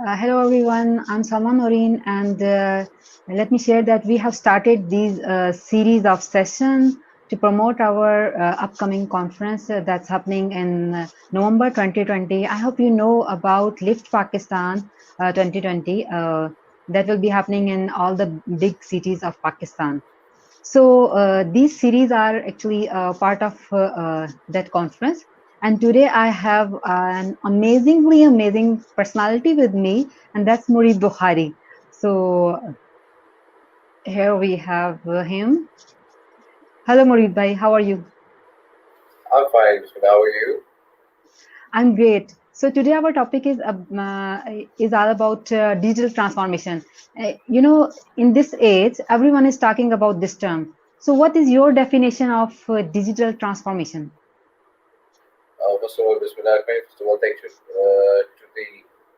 Hello everyone, I'm Salma Noreen, and let me share that we have started these series of sessions to promote our upcoming conference that's happening in November 2020. I hope you know about Lift Pakistan 2020 that will be happening in all the big cities of Pakistan. So these series are actually part of that conference. And today I have an amazingly amazing personality with me, and that's Mureed Bukhari. So here we have him. Hello, Mureed Bhai. How are you? I'm fine. So how are you? I'm great. So today our topic is all about digital transformation. In this age, everyone is talking about this term. So, what is your definition of digital transformation? First of all, Bismillah. First of all, thank you to the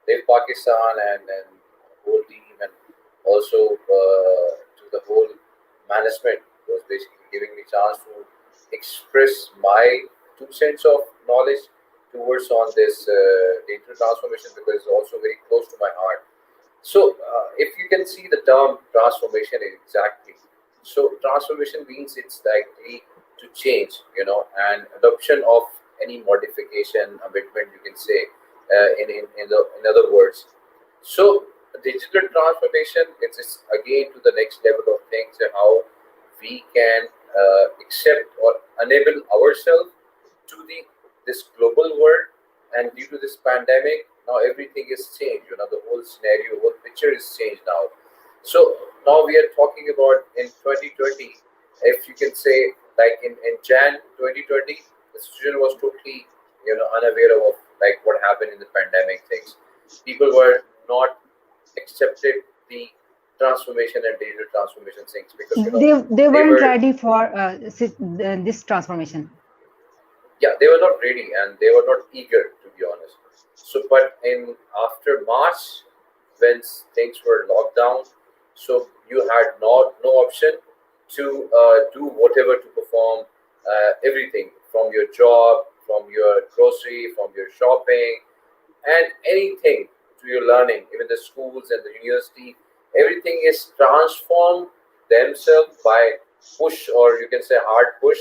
Live Pakistan and whole team, and also to the whole management who was basically giving me chance to express my 2 cents of knowledge towards on this digital transformation because it's also very close to my heart. So, if you can see the term transformation exactly, so transformation means it's likely to change, and adoption of any modification, amendment, you can say, in other words. So, digital transformation, it's again to the next level of things, how we can accept or enable ourselves to the this global world, and due to this pandemic now everything is changed, the whole scenario, whole picture is changed now. So now we are talking about in 2020, if you can say, like in Jan 2020, the situation was totally unaware of like what happened in the pandemic things. People were not accepted the transformation and digital transformation things because They they weren't were, ready for this transformation. yeah, they were not ready and they were not eager, to be honest. So but in after March, when things were locked down, so you had no option to do whatever, to perform everything from your job, from your grocery, from your shopping, and anything to your learning, even the schools and the university, everything is transformed themselves by push, or you can say hard push,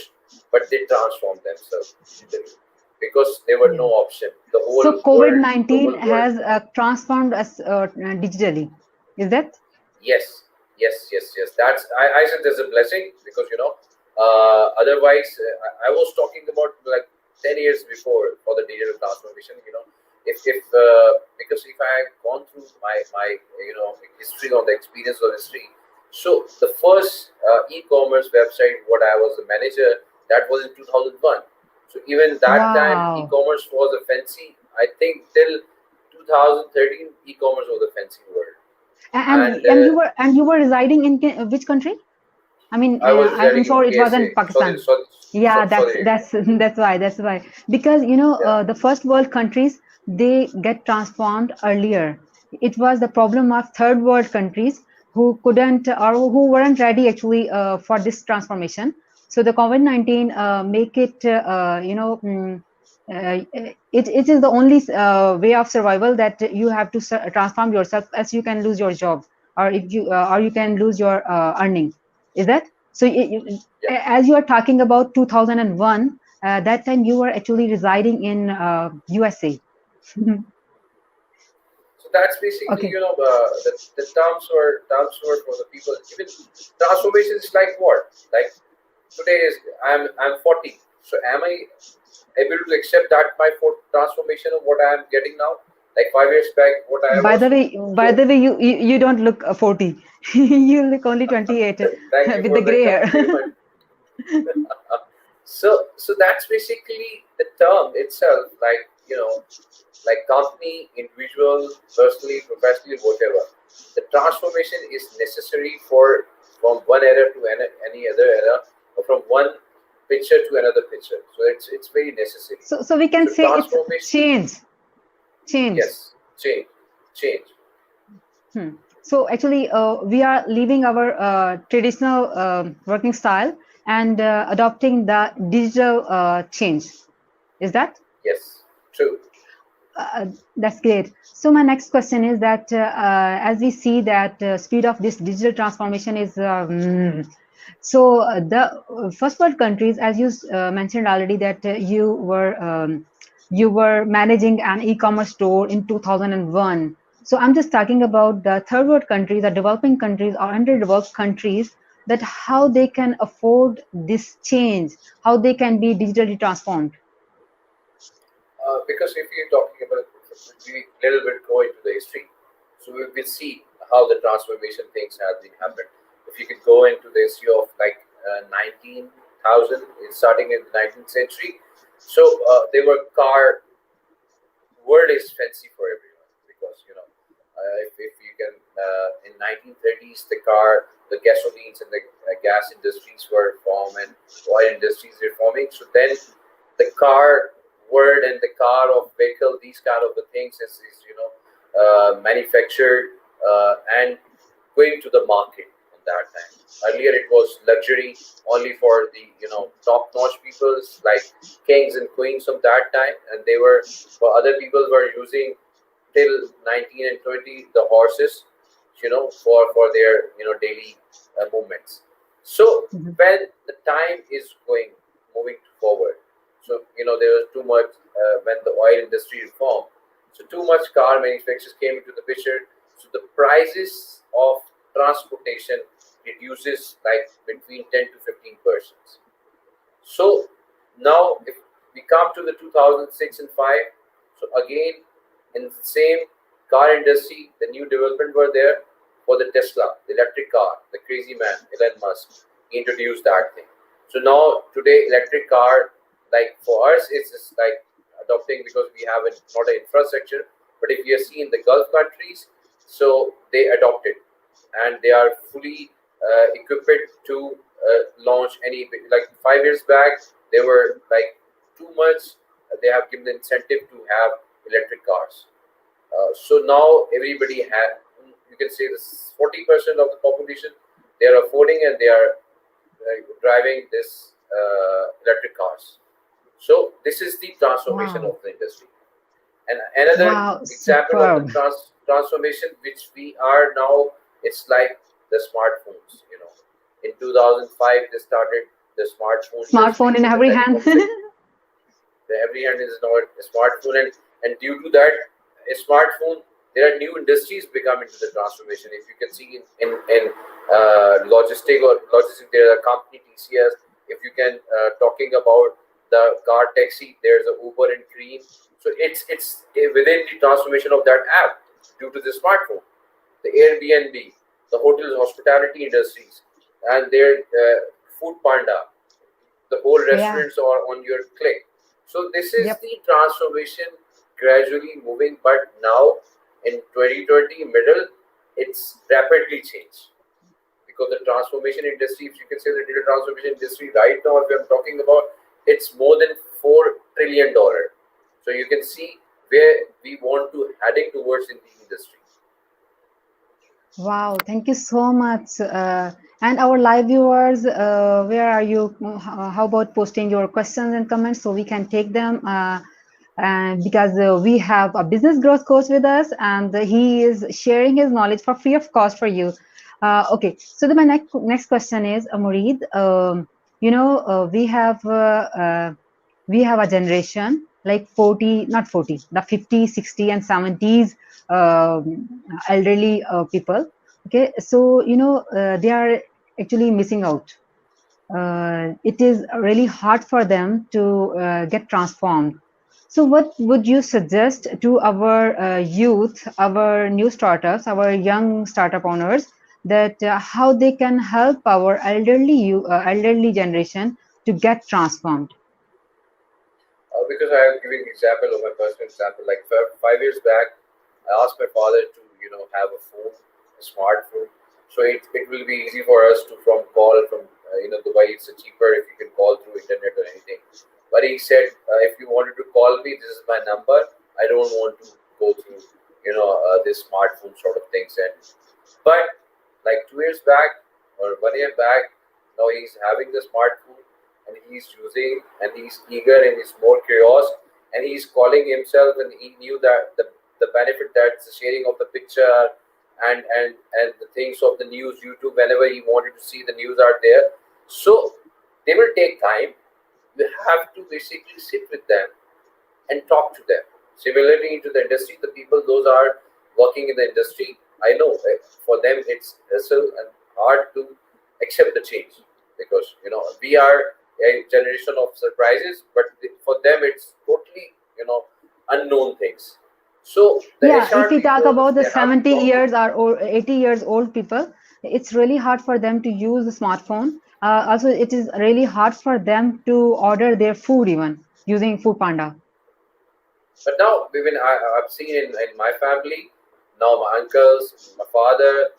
but they transform themselves digitally because there were Yeah. no option. The whole So world, COVID-19 global world. has transformed us digitally. Is that? Yes, yes. I said there's a blessing because otherwise I was talking about like 10 years before for the digital transformation. If because if I had gone through my history on the experience of history, so the first e-commerce website what I was the manager, that was in 2001. So even that time Wow. e-commerce was a fancy. I think till 2013 e-commerce was a fancy word. And And you were residing in which country? I mean, I was I'm residing in sure it was KSA, in Pakistan. Yeah, Saudi Arabia. that's why. Because Yeah, the first world countries, they get transformed earlier. It was the problem of third world countries who couldn't or who weren't ready actually for this transformation. So the COVID-19 make it it is the only way of survival that you have to transform yourself, as you can lose your job, or if you or you can lose your earning. Is that so? yeah. As you are talking about 2001, that time you were actually residing in USA. So that's basically, Okay. the terms were for the people. Even transformation is like what? Like today is I'm 40. So am I able to accept that my transformation of what I am getting now? Like 5 years back, what I By the was. way, So you don't look 40. You look only 28 thank you with for the the gray hair. compliment. So that's basically the term itself. Like like company, individual, personally, professionally, whatever. The transformation is necessary for from one era to any other era, or from one picture to another picture. So it's very necessary. So we can So say it's transformation, change. Change. yes, change. Hmm. So actually, we are leaving our traditional working style and adopting the digital change. Is that? Yes, true. That's great. So my next question is that as we see that speed of this digital transformation is the first world countries, as you mentioned already, that you were managing an e-commerce store in 2001. So I'm just talking about the third world countries, the developing countries or underdeveloped countries, that how they can afford this change, how they can be digitally transformed. Because if you're talking about, we little bit go into the history, so we will see how the transformation things have been happened. If you could go into the history of like 19,000, starting in the 19th century, so there were car word is fancy for everyone because if you can in 1930s the gasolines and the gas industries were formed and oil industries were forming. So then the car word and the car of vehicle, these kind of the things is manufactured and going to the market on that time. Earlier it was luxury only for the top-notch peoples like kings and queens of that time, and they were for other people were using till 19 and 20 the horses, for their daily movements. So Mhm. when the time is moving forward, so there was too much when the oil industry reformed, so too much car manufacturers came into the picture. So the prices of transportation reduces like between 10 to 15%. So now, if we come to the 2006 and 5, so again, in the same car industry, the new development were there for the Tesla, the electric car, the crazy man, Elon Musk, he introduced that thing. So now, today, electric car, like for us, it's just like adopting because we have not an infrastructure. But if you see in the Gulf countries, so they adopted and they are fully equipped to launch any like 5 years back they were like too much they have given the incentive to have electric cars. So now everybody have, you can say this 40% of the population they are affording and they are driving this electric cars. So this is the transformation Wow. of the industry. And another Wow, example of the superb. transformation which we are now, it's like the smartphones. In 2005 they started the smartphone Smartphone industries in in the every hand. telecom sector. The every hand is now a smartphone, and due to that a smartphone, there are new industries becoming to the transformation. If you can see in logistic there are a company TCS. If you can talking about the car taxi, there's a Uber and Green. So it's within the transformation of that app due to the smartphone. The Airbnb, the hotels, hospitality industries, and their food panda, the whole Yeah. restaurants are on your click. So this is Yep. the transformation gradually moving, but now in 2020 middle, it's rapidly changed because the transformation industry, if you can say the digital transformation industry right now, if I'm talking about, it's more than $4 trillion. So you can see where we want to heading towards in the industry. Wow, thank you so much. And our live viewers, where are you? How about posting your questions and comments so we can take them? And because we have a business growth coach with us, and he is sharing his knowledge for free of cost for you. Okay, so my next question is, Mureed, we have a generation like 40, not 40, the 50, 60, and 70s elderly people. Okay, so they are actually missing out. It is really hard for them to get transformed. So what would you suggest to our youth, our new startups, our young startup owners, that how they can help our elderly generation to get transformed? Because I am giving example of my personal example. Like 5 years back, I asked my father to have a phone, a smartphone, so it will be easy for us to from call from Dubai. It's cheaper if you can call through internet or anything. But he said if you wanted to call me, this is my number. I don't want to go through this smartphone sort of things. And but like 2 years back or 1 year back, now he's having the smartphone and he's using and he's eager and he's more curious. and he's calling himself, and he knew that the benefit that's the sharing of the picture and the things of the news YouTube, whenever he wanted to see the news are there. So they will take time. You have to basically sit with them and talk to them. Similarly, into the industry, the people those are working in the industry, I know for them it's hassle and hard to accept the change, because we are a generation of surprises, but for them it's totally unknown things. So the Yeah, if HR we talk people, about the they have to 70 talk to. years or 80 years old people, it's really hard for them to use the smartphone. Also, it is really hard for them to order their food even using Food Panda. But now, even I've seen in my family, now my uncles, my father,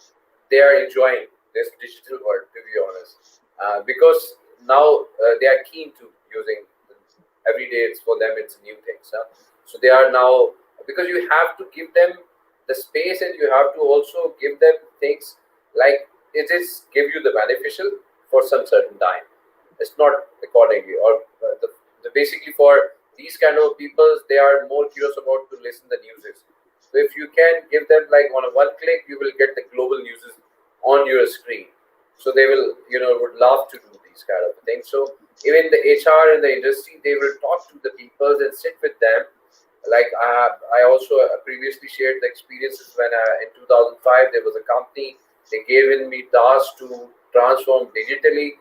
they are enjoying this digital world, to be honest, because now they are keen to using every day. It's for them, it's new things. Huh? So they are now, because you have to give them the space, and you have to also give them things like it is give you the beneficial for some certain time. It's not accordingly, or basically for these kind of people, they are more curious about to listen the newses. So if you can give them like on a one click, you will get the global newses on your screen. So they will would love to do these kind of things. So even the HR in the industry, they will talk to the people and sit with them. Like I also previously shared the experiences when in 2005 there was a company, they gave in me tasks to transform digitally,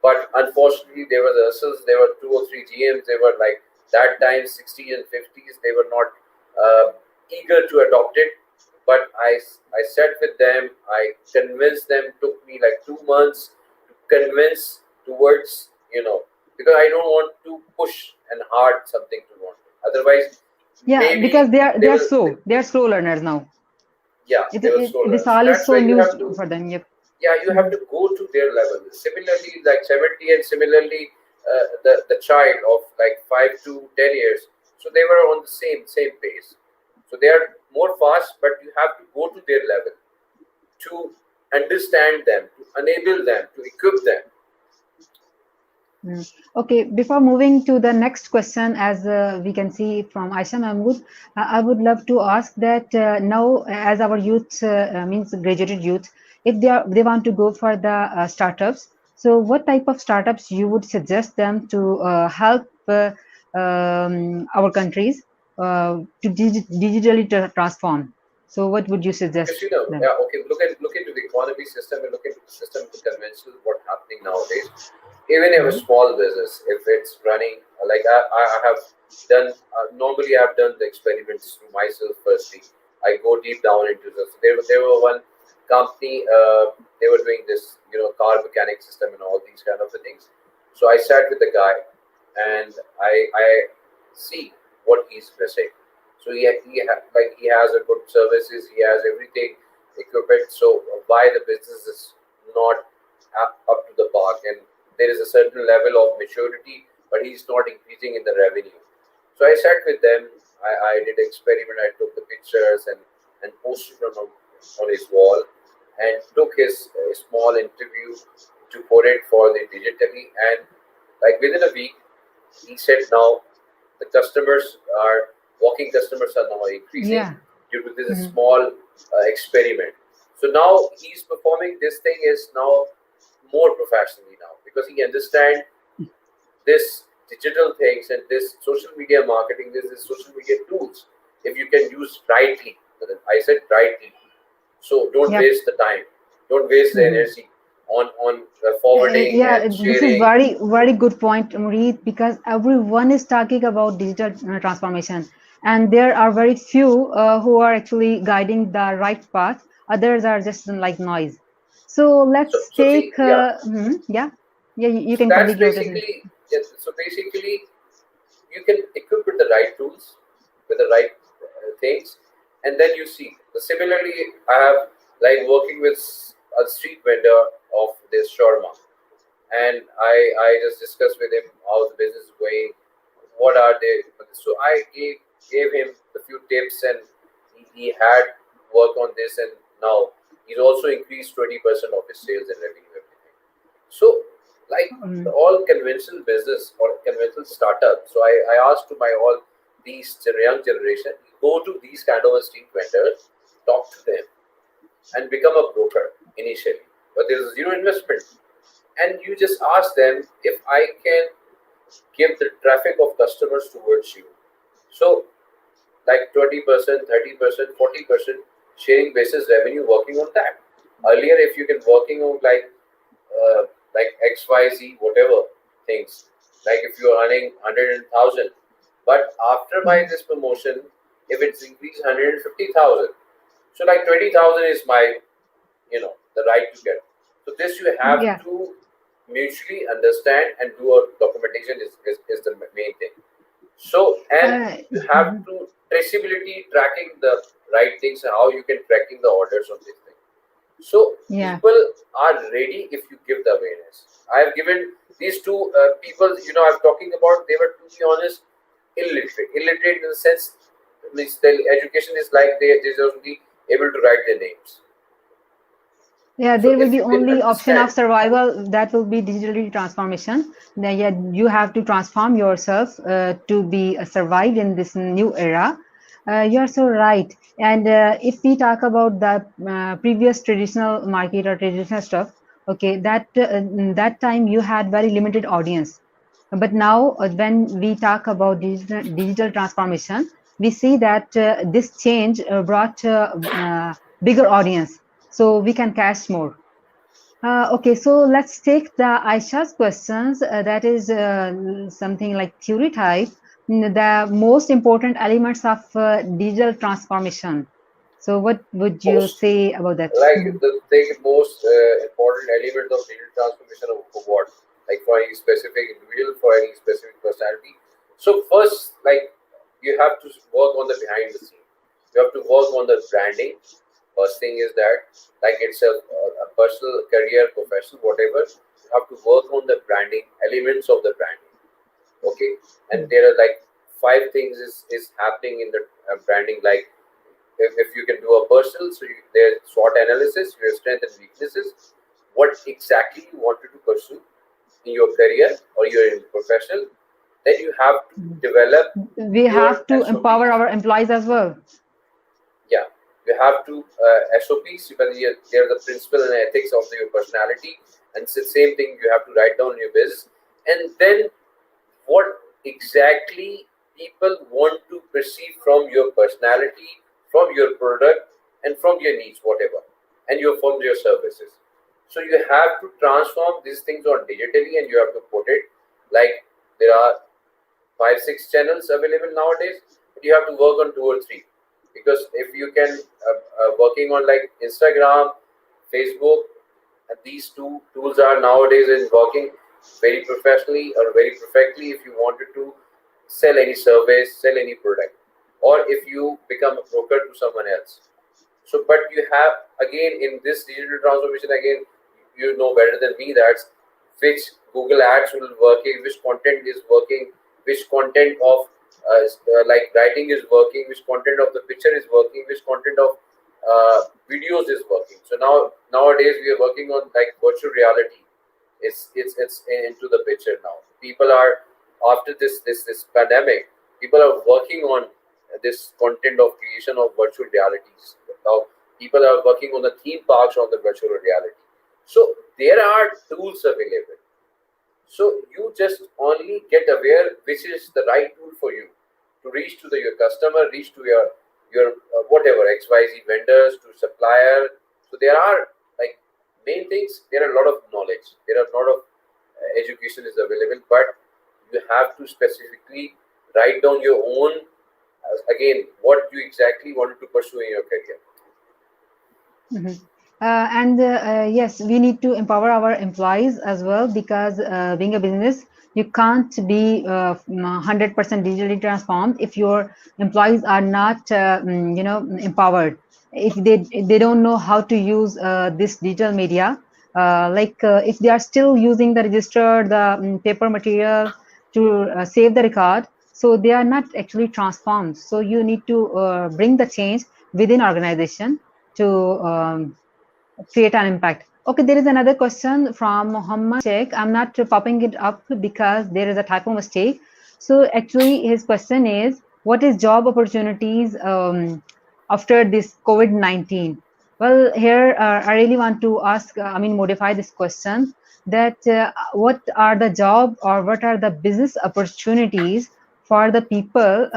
but unfortunately there were the hustles. There were two or three GMs. They were like that time 60s and 50s. They were not eager to adopt it. But I sat with them. I convinced them. Took me like 2 months to convince towards because I don't want to push and hard something to want. Otherwise, Yeah, because maybe they they are will. slow. They are slow learners now. Yeah, they will slow This learn. So all is that's so why you new have to. for them. Yep. Yeah, you have to go to their level. Similarly, like 70, and similarly the child of like 5 to 10 years. So they were on the same pace. So they are more fast, but you have to go to their level to understand them, to enable them, to equip them. Okay, before moving to the next question, as we can see from Aisha Mahmood, I would love to ask that now, as our youth means graduated youth, if they want to go for the startups, so what type of startups you would suggest them to help our countries to digitally transform? So, what would you Because suggest them? yeah, okay, look into the economy system, and look into the system of the conventional what's happening nowadays. Even if a Mhm. small business, if it's running like I have done, normally I've done the experiments through myself. Firstly, I go deep down into this. There were one company, they were doing this car mechanic system and all these kind of things. So I sat with the guy, and I see what he's missing. So like he has a good services, he has everything equipment. So why the business is not up to the mark, and there is a certain level of maturity, but he's not increasing in the revenue. So I sat with them. I did an experiment. I took the pictures and posted on his wall, and took his small interview to put it for the digitally. And like within a week, he said now the customers are walking customers are now increasing Yeah. due to this Mhm. small experiment. So now he's performing this thing is now more professionally now, because he understands this digital things and this social media marketing, this social media tools, if you can use rightly. I said rightly. So don't Yep. waste the time, don't waste the Mhm. energy on forwarding Yeah, and this is sharing. very good point, Mureed, because everyone is talking about digital transformation, and there are very few who are actually guiding the right path. Others are just like noise. So So let's so see, take, yeah. yeah, yeah, you So can that's complete your session. basically, yeah, so basically you can equip with the right tools, with the right things, and then you see. So similarly, I have like working with a street vendor of this shawarma, and I just discussed with him how the business is going, what are they. So I gave him a few tips, and he had work on this, and now he's also increased 20% of his sales and revenue everything. So, like Um, all conventional business or conventional startup. So I asked to my all these young generation, go to these kind of a street vendors, talk to them, and become a broker initially. But there is zero investment, and you just ask them if I can give the traffic of customers towards you. So like 20%, 30%, 40% sharing basis revenue working on that. Earlier, if you can working on like XYZ, whatever things, like if you're earning 100,000, but after buying this promotion, if it's increased 150,000, so like 20,000 is my, the right to get. So this you have Yeah. to mutually understand and do a documentation is the main thing. So, and Uh, you have to traceability tracking the right things and how you can tracking the orders on this thing. So yeah. people are ready if you give the awareness. I have given these two people, I'm talking about, they were, to be honest, illiterate. Illiterate in the sense, means their education is like they just only able to write their names. Yeah, So there will if be you can only option of understand, survival, that will be digital transformation. Then yeah, you have to transform yourself to be survive in this new era. You're so right. And if we talk about the previous traditional market or traditional stuff, okay, that time you had very limited audience. But now, when we talk about digital transformation, we see that this change brought bigger audience, so we can cash more. Okay, so let's take the Aisha's questions. That is something like theory type. The most important elements of digital transformation. So, what would you most say about that? like the most important element of digital transformation of what, like for any specific individual, for any specific personality. So first, like, you have to work on the behind the scene. You have to work on the branding. First thing is that, like, it's a personal career, professional, whatever, you have to work on the branding elements of the branding. Okay, and there are like five things is happening in the branding, like, if you can do a personal, so there's SWOT analysis, your strength and weaknesses, what exactly you wanted to pursue in your career or your professional. Then you have to develop We your have to empower SOPs. our employees as well. Yeah, you have to SOPs, because they're the principle and ethics of your personality, and it's the same thing you have to write down in your business. And then what exactly people want to perceive from your personality, from your product, and from your needs, whatever, and from your services. So you have to transform these things on digitally, and you have to put it, like, there are 5 6 channels available nowadays, but you have to work on 2 or 3, because if you can working on like Instagram, Facebook, and these two tools are nowadays in working very professionally or very perfectly if you wanted to sell any service, sell any product, or if you become a broker to someone else. So, but you have, again, in this digital transformation, again, you know better than me that which Google Ads will working, which content is working, which content of like writing is working, which content of the picture is working, which content of videos is working. So nowadays we are working on like virtual reality. It's into the picture now. People are, after this pandemic, people are working on this content of creation of virtual realities. Now people are working on the theme parks on the virtual reality. So there are tools available. So you just only get aware which is the right tool for you to reach to your customer, reach to your whatever XYZ vendors, to supplier. So there are like main things. There are a lot of knowledge. There are a lot of education is available, but you have to specifically write down your own, again, what you exactly wanted to pursue in your career. Mhm. And yes, we need to empower our employees as well, because being a business, you can't be 100% digitally transformed if your employees are not, empowered. If they don't know how to use this digital media, if they are still using the register, the paper material to save the record, so they are not actually transformed. So you need to bring the change within organization to create an impact. Okay, there is another question from Muhammad Sheikh. I'm not popping it up because there is a typo mistake. So actually, his question is: what is job opportunities after this COVID-19? Well, here I really want to ask, modify this question that what are the job or what are the business opportunities for the people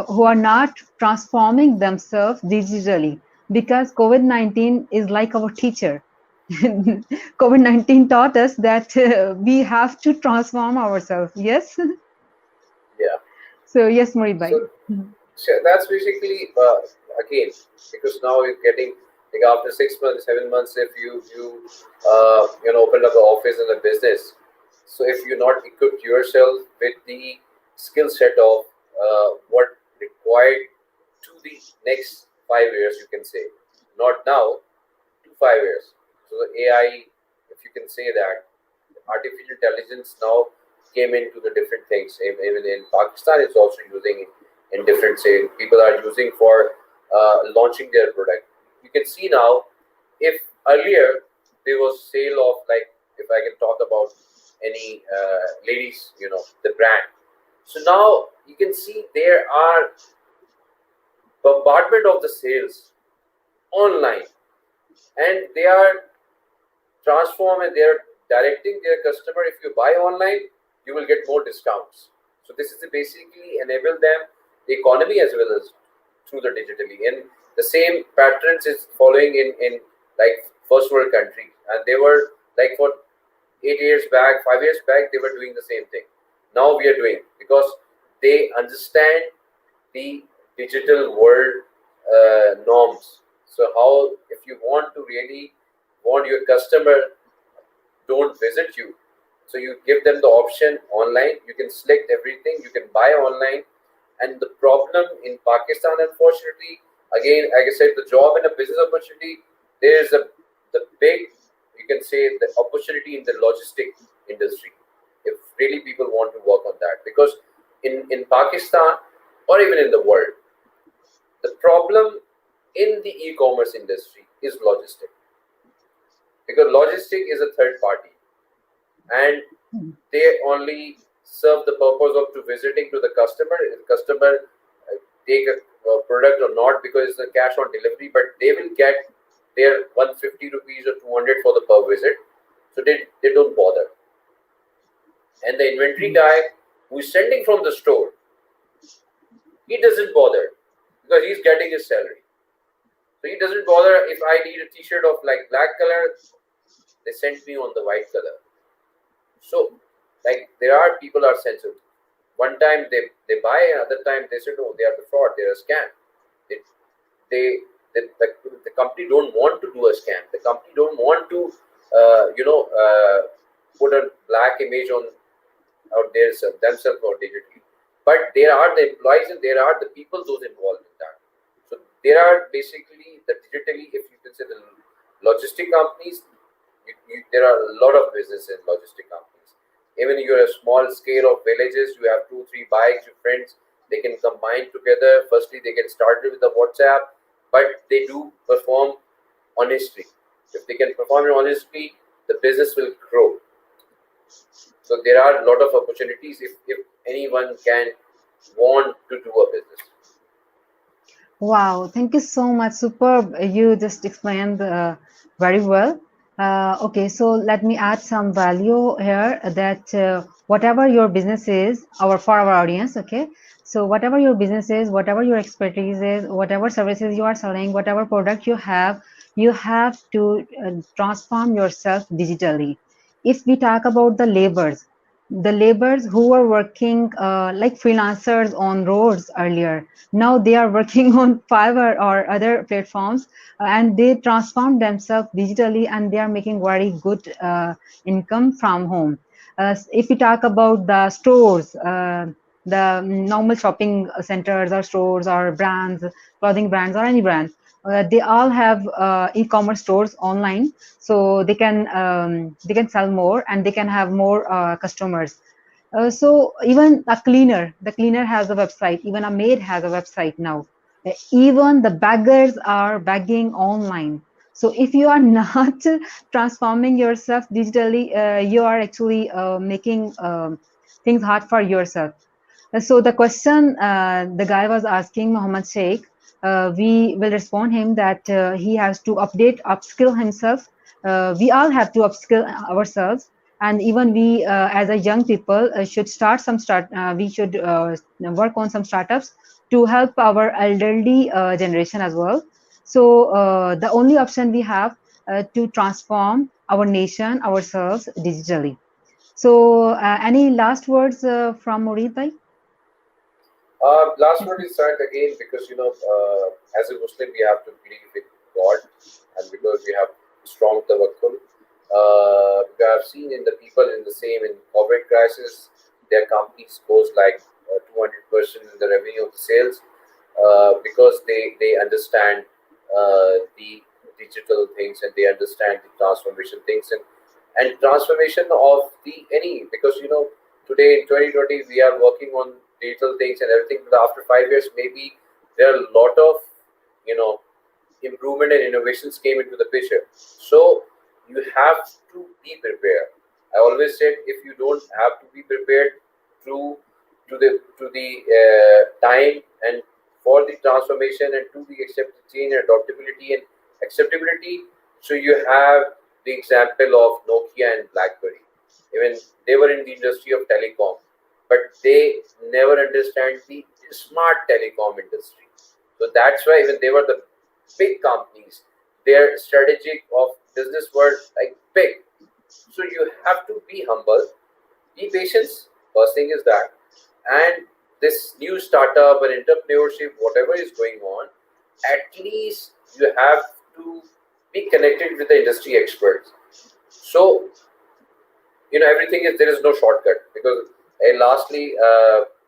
who are not transforming themselves digitally? Because COVID-19 is like our teacher. COVID-19 taught us that we have to transform ourselves. Yes. Yeah. So yes, Murid bhai. So, so that's basically again, because now you're getting like after 6 months, 7 months, if opened up an office and a business. So if you're not equipped yourself with the skill set of what required to the next 5 years, you can say, not now, to 5 years. So the AI, if you can say that, artificial intelligence now came into the different things. Even in Pakistan, it's also using in different, say, people are using for launching their product. You can see now, if earlier there was sale of, like, if I can talk about any ladies, the brand. So now you can see there are bombardment of the sales online, and they are transform and they're directing their customer. If you buy online, you will get more discounts. So this is to basically enable them the economy as well as through the digitally, and the same patterns is following in like first world countries, and they were like for 8 years back, 5 years back, they were doing the same thing. Now we are doing, because they understand the digital world norms. So how, if you want to really want your customer don't visit you, so you give them the option online. You can select everything. You can buy online. And the problem in Pakistan, unfortunately, again, like I said, the job and a business opportunity, there is the big, you can say, the opportunity in the logistic industry. If really people want to work on that, because in Pakistan or even in the world, the problem in the e-commerce industry is logistic, because logistic is a third party, and they only serve the purpose of to visiting to the customer. If the customer take a product or not, because it's a cash on delivery, but they will get their 150 rupees or 200 for the per visit, so they don't bother. And the inventory guy who is sending from the store, he doesn't bother, because he's getting his salary. So he doesn't bother. If I need a t-shirt of like black color, they send me on the white color. So, like, there are people are sensitive. One time they buy, another time they say, oh, they are the fraud, they are a scam. They, they the company don't want to do a scam. The company don't want to, put a black image on out there themselves or digitally. But there are the employees and there are the people those involved in that. So there are basically the digitally, if you consider logistic companies, there are a lot of business in logistic companies. Even you're a small scale of villages, you have 2-3 bikes, your friends, they can combine together. Firstly, they can start with the WhatsApp, but they do perform honestly. If they can perform honestly, the business will grow. So there are a lot of opportunities if anyone can want to do a business. Wow, thank you so much. Superb. You just explained very well. Okay, so let me add some value here that whatever your business is, for our audience, okay? So whatever your business is, whatever your expertise is, whatever services you are selling, whatever product you have to transform yourself digitally. If we talk about the laborers who were working like freelancers on roads earlier, now they are working on Fiverr or other platforms, and they transform themselves digitally and they are making very good income from home. If we talk about the stores, the normal shopping centers or stores or brands, clothing brands or any brand, they all have e-commerce stores online, so they can sell more and they can have more customers. So even the cleaner has a website. Even a maid has a website now. Even the beggars are begging online. So if you are not transforming yourself digitally, you are actually making things hard for yourself. So the question the guy was asking Muhammad Sheikh, we will respond him that he has to upskill himself. We all have to upskill ourselves, and even we as a young people should we should work on some startups to help our elderly generation as well. So the only option we have to transform our nation, ourselves digitally. So any last words from Murid bhai? Last word is that again, because as a Muslim, we have to believe in God, and because we have strong tawakkul. We have seen in the people in the same in COVID crisis, their companies goes like 200% in the revenue of the sales, because they understand the digital things, and they understand the transformation things, and transformation of the any, because today in 2020 we are working on digital things and everything, but after 5 years maybe there are a lot of you know improvement and innovations came into the picture. So you have to be prepared. I always said, if you don't have to be prepared to the time and for the transformation and to the accept change and adaptability and acceptability. So you have the example of Nokia and BlackBerry. Even they were in the industry of telecom, but they never understand the smart telecom industry. So that's why even they were the big companies, their strategic of business were like big. So you have to be humble, be patient. First thing is that, and this new startup and entrepreneurship, whatever is going on, at least you have to be connected with the industry experts. So everything is, there is no shortcut, because lastly,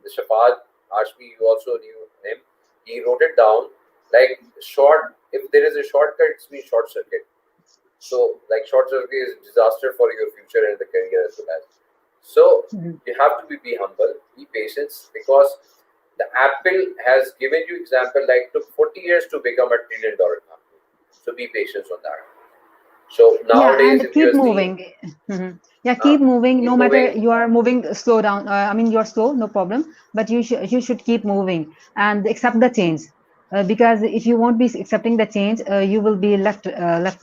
Shafad Ashmi, you also knew him. He wrote it down like short. If there is a shortcut, it's means short circuit. So like short circuit is disaster for your future and the career as well as. So Mhm. you have to be humble, be patient, because the Apple has given you example like took 40 years to become a $1 trillion company. So be patient on that. So Yeah, nowadays, and if you keep have seen, moving. Mhm. Yeah, keep moving. keep No matter moving. you are moving, slow down. I mean, you're slow, no problem. But you should keep moving and accept the change, because if you won't be accepting the change, you will be left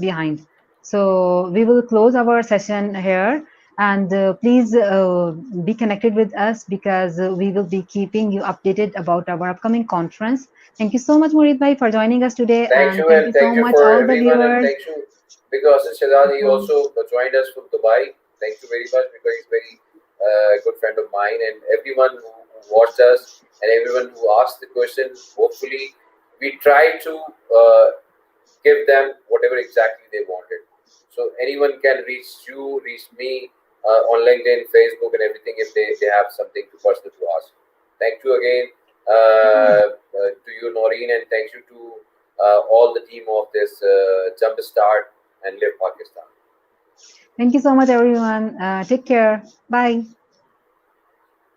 behind. So we will close our session here, and please be connected with us, because we will be keeping you updated about our upcoming conference. Thank you so much, Murid bhai, for joining us today, Thank and you, thank and you so thank you much, for all the everyone, and viewers. thank you because Shazad, he So, also joined us from Dubai. Thank you very much, because he's very good friend of mine, and everyone who watched us and everyone who asked the question. Hopefully, we try to give them whatever exactly they wanted. So anyone can reach you, reach me on LinkedIn, Facebook, and everything if they have something to personal to ask. Thank you again to you, Noreen, and thank you to all the team of this JumpStart and Live Pakistan. thank you so much, everyone. Take care. Bye.